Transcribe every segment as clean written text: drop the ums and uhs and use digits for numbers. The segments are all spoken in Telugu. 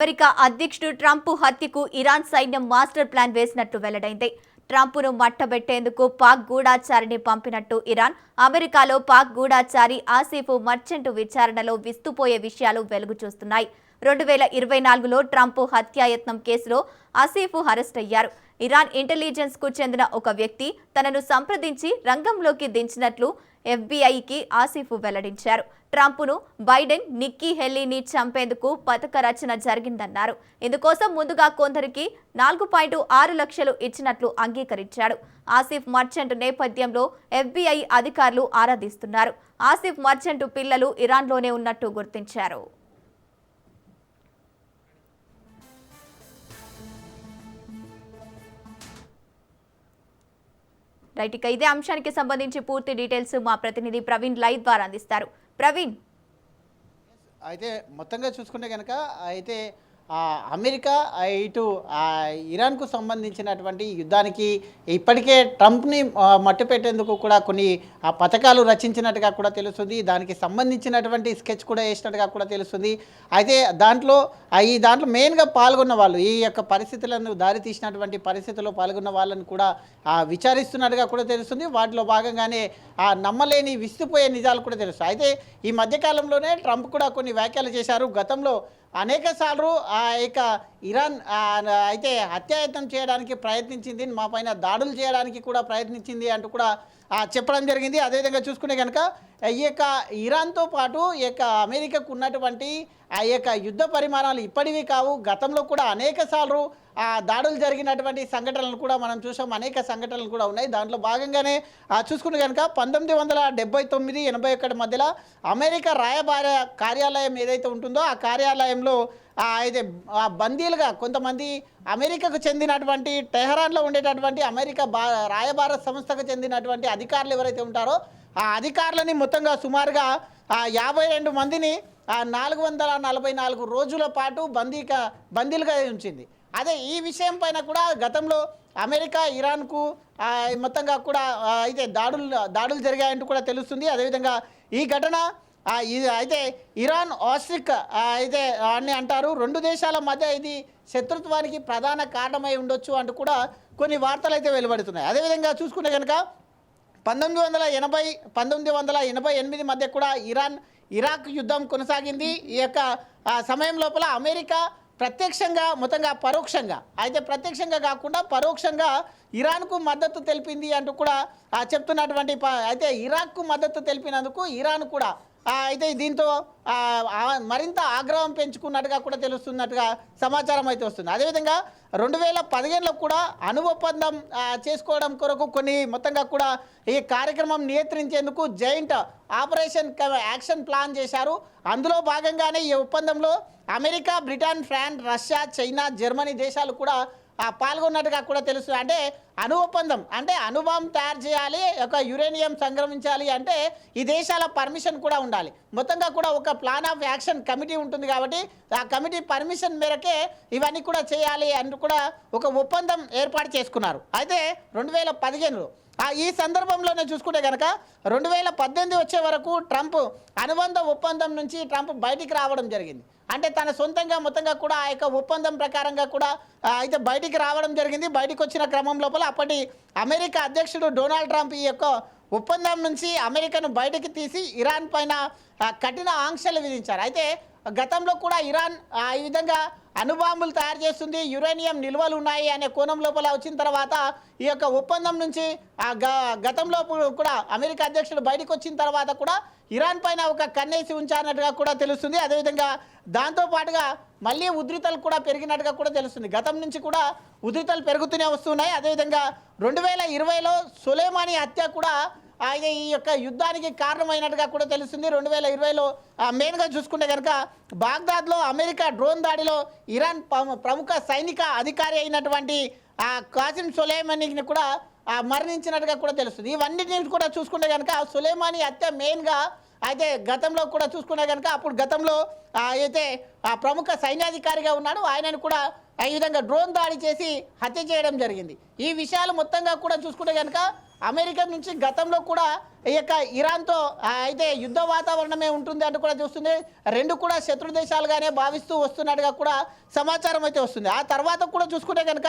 అమెరికా అధ్యక్షుడు ట్రంప్ హత్యకు ఇరాన్ సైన్యం మాస్టర్ ప్లాన్ వేసినట్టు వెల్లడైంది. ట్రంప్ను మట్టబెట్టేందుకు పాక్ గూఢాచారిని పంపినట్టు ఇరాన్, అమెరికాలో పాక్ గూఢాచారి ఆసిఫ్ మర్చెంట్ విచారణలో విస్తుపోయే విషయాలు వెలుగు చూస్తున్నాయి. 2024లో ట్రంప్ హత్యాయత్నం కేసులో ఆసిఫ్ అరెస్ట్ అయ్యారు. ఇరాన్ ఇంటెలిజెన్స్ కు చెందిన ఒక వ్యక్తి తనను సంప్రదించి రంగంలోకి దించినట్లు ఎఫ్బీఐకి ఆసిఫ్ వెల్లడించారు. ట్రంప్ను బైడెన్, నిక్కీ హెలీని చంపేందుకు పథక రచన జరిగిందన్నారు. ఇందుకోసం ముందుగా కొందరికి 4.6 లక్షలు ఇచ్చినట్లు అంగీకరించాడు. ఆసిఫ్ మర్చెంట్ నేపథ్యంలో ఎఫ్బీఐ అధికారులు ఆరాధిస్తున్నారు. ఆసిఫ్ మర్చెంట్ పిల్లలు ఇరాన్లోనే ఉన్నట్టు గుర్తించారు. రైట్, ఇక ఇదే అంశానికి సంబంధించి పూర్తి డీటెయిల్స్ మా ప్రతినిధి ప్రవీణ్ లైవ్ ద్వారా అందిస్తారు. ప్రవీణ్, అయితే మొత్తంగా చూసుకుంటే కనుక అయితే అమెరికా ఇటు ఇరాన్కు సంబంధించినటువంటి యుద్ధానికి ఇప్పటికే ట్రంప్ని మట్టుపెట్టేందుకు కూడా కొన్ని పథకాలు రచించినట్టుగా కూడా తెలుస్తుంది. దానికి సంబంధించినటువంటి స్కెచ్ కూడా వేసినట్టుగా కూడా తెలుస్తుంది. అయితే దాంట్లో మెయిన్గా పాల్గొన్న వాళ్ళు, ఈ యొక్క పరిస్థితులను దారి తీసినటువంటి పరిస్థితుల్లో పాల్గొన్న వాళ్ళని కూడా విచారిస్తున్నట్టుగా కూడా తెలుస్తుంది. వాటిలో భాగంగానే నమ్మలేని విస్తుపోయే నిజాలు కూడా తెలుస్తాయి. అయితే ఈ మధ్యకాలంలోనే ట్రంప్ కూడా కొన్ని వ్యాఖ్యలు చేశారు. గతంలో అనేక సార్లు ఇక ఇరాన్ అయితే హత్యాయత్నం చేయడానికి ప్రయత్నించింది, మా పైన దాడులు చేయడానికి కూడా ప్రయత్నించింది అంటూ కూడా చెప్పడం జరిగింది. అదేవిధంగా చూసుకునే కనుక ఈ యొక్క ఇరాన్తో పాటు ఈ యొక్క అమెరికాకు ఉన్నటువంటి ఆ యొక్క యుద్ధ పరిమాణాలు ఇప్పటివి కావు. గతంలో కూడా అనేక సార్లు దాడులు జరిగినటువంటి సంఘటనలు కూడా మనం చూసాం. అనేక సంఘటనలు కూడా ఉన్నాయి. దాంట్లో భాగంగానే చూసుకుంటే కనుక 1979-81 మధ్యలో అమెరికా రాయబార కార్యాలయం ఏదైతే ఉంటుందో ఆ కార్యాలయంలో అయితే బందీలుగా కొంతమంది అమెరికాకు చెందినటువంటి టెహరాన్లో ఉండేటటువంటి అమెరికా రాయబార సంస్థకు చెందినటువంటి అధికారులు ఎవరైతే ఉంటారో ఆ అధికారులని మొత్తంగా సుమారుగా 52 మందిని 444 రోజుల పాటు బందీలుగా ఉంచింది. అదే ఈ విషయం పైన కూడా గతంలో అమెరికా ఇరాన్కు మొత్తంగా కూడా అయితే దాడులు జరిగాయంటూ కూడా తెలుస్తుంది. అదేవిధంగా ఈ ఘటన అయితే ఇరాన్ ఆస్ట్రిక్ అయితే అని అంటారు. రెండు దేశాల మధ్య ఇది శత్రుత్వానికి ప్రధాన కారణమై ఉండొచ్చు అంటూ కూడా కొన్ని వార్తలు అయితే వెలువడుతున్నాయి. అదేవిధంగా చూసుకుంటే కనుక 1988 మధ్య కూడా ఇరాక్ యుద్ధం కొనసాగింది. ఈ యొక్క సమయం లోపల అమెరికా ప్రత్యక్షంగా మొత్తంగా పరోక్షంగా, అయితే ప్రత్యక్షంగా కాకుండా పరోక్షంగా ఇరాన్కు మద్దతు తెలిపింది అంటూ కూడా చెప్తున్నటువంటి అయితే ఇరాక్కు మద్దతు తెలిపినందుకు ఇరాన్ కూడా అయితే దీంతో మరింత ఆగ్రహం పెంచుకున్నట్టుగా కూడా తెలుస్తున్నట్టుగా సమాచారం అయితే వస్తుంది. అదేవిధంగా 2015లో కూడా అణు ఒప్పందం చేసుకోవడం కొరకు కొన్ని మొత్తంగా కూడా ఈ కార్యక్రమం నియంత్రించేందుకు జాయింట్ ఆపరేషన్ యాక్షన్ ప్లాన్ చేశారు. అందులో భాగంగానే ఈ ఒప్పందంలో America, Britain, France, Russia, China, Germany దేశాలు కూడా పాల్గొన్నట్టుగా కూడా తెలుస్తుంది. అంటే అణు ఒప్పందం అంటే అణుబాంబు తయారు చేయాలి, ఒక యురేనియం సంక్రమించాలి అంటే ఈ దేశాల పర్మిషన్ కూడా ఉండాలి. మొత్తంగా కూడా ఒక ప్లాన్ ఆఫ్ యాక్షన్ కమిటీ ఉంటుంది కాబట్టి ఆ కమిటీ పర్మిషన్ మేరకే ఇవన్నీ కూడా చేయాలి అంటూ కూడా ఒక ఒప్పందం ఏర్పాటు చేసుకున్నారు. అయితే 2015లో ఈ సందర్భంలోనే చూసుకుంటే కనుక 2018 వచ్చే వరకు ట్రంప్ అనుబంధ ఒప్పందం నుంచి ట్రంప్ బయటికి రావడం జరిగింది. అంటే తన సొంతంగా మొత్తంగా కూడా ఆ యొక్క ఒప్పందం ప్రకారంగా కూడా అయితే బయటికి రావడం జరిగింది. బయటికి వచ్చిన క్రమం లోపల అప్పటి అమెరికా అధ్యక్షుడు డొనాల్డ్ ట్రంప్ ఈ యొక్క ఒప్పందం నుంచి అమెరికాను బయటికి తీసి ఇరాన్ పైన కఠిన ఆంక్షలు విధించారు. అయితే గతంలో కూడా ఇరాన్ ఈ విధంగా అణుబాంబులు తయారు చేస్తుంది, యురేనియం నిల్వలు ఉన్నాయి అనే కోణం లోపల వచ్చిన తర్వాత ఈ యొక్క ఒప్పందం నుంచి గతంలో కూడా అమెరికా అధ్యక్షుడు బయటకు వచ్చిన తర్వాత కూడా ఇరాన్ పైన ఒక కన్నేసి ఉంచారన్నట్టుగా కూడా తెలుస్తుంది. అదేవిధంగా దాంతోపాటుగా మళ్ళీ ఉద్రితలు కూడా పెరిగినట్టుగా కూడా తెలుస్తుంది. గతం నుంచి కూడా ఉద్రితలు పెరుగుతూనే వస్తున్నాయి. అదేవిధంగా 2020లో సొలైమానీ హత్య కూడా ఈ యొక్క యుద్ధానికి కారణమైనట్టుగా కూడా తెలుస్తుంది. 2020లో మెయిన్గా చూసుకుంటే కనుక బాగ్దాద్లో అమెరికా డ్రోన్ దాడిలో ఇరాన్ ప్రముఖ సైనిక అధికారి అయినటువంటి కాసిం సొలైమానీని కూడా మరణించినట్టుగా కూడా తెలుస్తుంది. ఇవన్నిటిని కూడా చూసుకుంటే కనుక సొలైమానీ హత్య మెయిన్గా అయితే గతంలో కూడా చూసుకునే కనుక అప్పుడు గతంలో అయితే ప్రముఖ సైన్యాధికారిగా ఉన్నాడు, ఆయనను కూడా ఈ విధంగా డ్రోన్ దాడి చేసి హత్య చేయడం జరిగింది. ఈ విషయాలు మొత్తంగా కూడా చూసుకుంటే కనుక అమెరికా నుంచి గతంలో కూడా ఈ యొక్క ఇరాన్తో అయితే యుద్ధ వాతావరణమే ఉంటుంది అంటూ కూడా చూస్తుంది. రెండు కూడా శత్రు దేశాలుగానే భావిస్తూ వస్తున్నట్టుగా కూడా సమాచారం అయితే వస్తుంది. ఆ తర్వాత కూడా చూసుకుంటే కనుక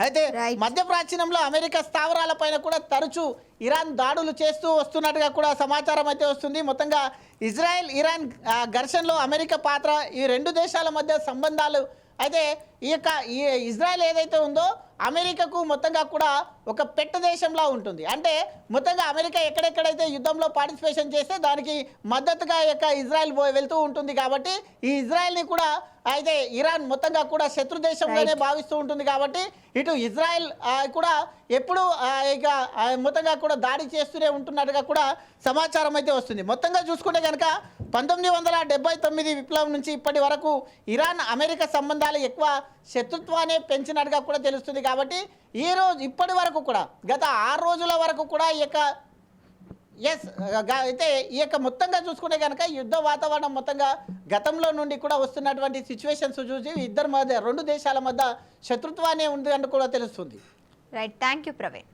అయితే మధ్యప్రాచ్యంలో అమెరికా స్థావరాల పైన కూడా తరచూ ఇరాన్ దాడులు చేస్తూ వస్తున్నట్టుగా కూడా సమాచారం అయితే వస్తుంది. మొత్తంగా ఇజ్రాయెల్ ఇరాన్ ఘర్షణలో అమెరికా పాత్ర, ఈ రెండు దేశాల మధ్య సంబంధాలు అయితే ఈ ఇజ్రాయెల్ ఏదైతే ఉందో అమెరికాకు మొత్తంగా కూడా ఒక పెట్ట దేశంలా ఉంటుంది. అంటే మొత్తంగా అమెరికా ఎక్కడెక్కడైతే యుద్ధంలో పార్టిసిపేషన్ చేస్తే దానికి మద్దతుగా ఇజ్రాయెల్ వెళ్తూ ఉంటుంది. కాబట్టి ఈ ఇజ్రాయెల్ని కూడా అయితే ఇరాన్ మొత్తంగా కూడా శత్రు దేశంగానే భావిస్తూ ఉంటుంది. కాబట్టి ఇటు ఇజ్రాయెల్ కూడా ఎప్పుడు మొత్తంగా కూడా దాడి చేస్తూనే ఉంటున్నట్టుగా కూడా సమాచారం అయితే వస్తుంది. మొత్తంగా చూసుకుంటే కనుక 1979 విప్లవం నుంచి ఇప్పటి వరకు ఇరాన్ అమెరికా సంబంధాలు ఎక్కువ శత్రుత్వాన్ని పెంచినట్టుగా కూడా తెలుస్తుంది. కాబట్టి ఇప్పటి వరకు కూడా గత 6 రోజుల వరకు కూడా అయితే ఈ మొత్తంగా చూసుకుంటే కనుక యుద్ధ వాతావరణం మొత్తంగా గతంలో నుండి కూడా వస్తున్నటువంటి సిచ్యువేషన్స్ చూసి ఇద్దరి మధ్య, రెండు దేశాల మధ్య శత్రుత్వాన్ని ఉంది అని కూడా తెలుస్తుంది. Right, thank you Praveen.